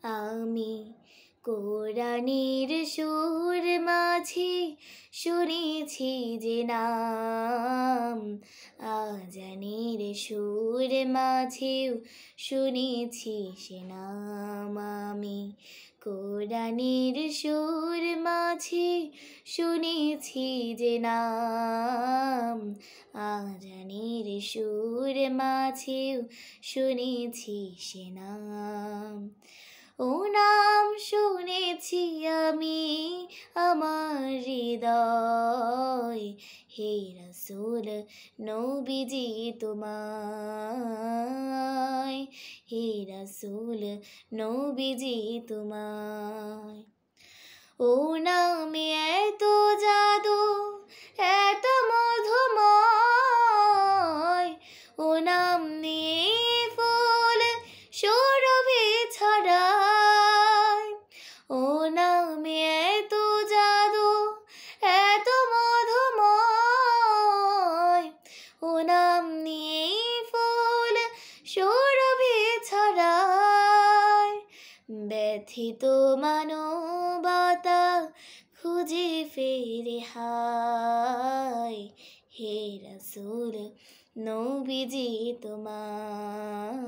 আমি কোরআনের সুর মাঝে শুনেছি যে নাম, আজানের সুর মাঝেও শুনেছি সে নাম। আমি কোরআনের সুর মাঝে শুনেছি যে নাম, আজানের সুর মাঝেও শুনেছি সে নাম। ও নাম শুনেছি আমি আমার হৃদয়, হে রাসূল নবীজি তোমায়, হে রাসূল নবীজি তোমায়। ও নামে এত জাদু, এত মধুময়, ও নাম নিয়ে ফুল সুরভি ছড়ায়। ও নামে এত জাদু, এত মধুময়, ও নাম নিয়ে ফুল সুরভি ছড়ায়। ব্যথিত মানবতা খুঁজে ফেরে হায়, হে রাসূল নবীজি তোমায়,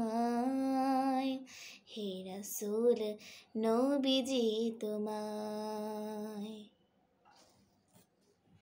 হে রাসূল নবীজি তোমায়।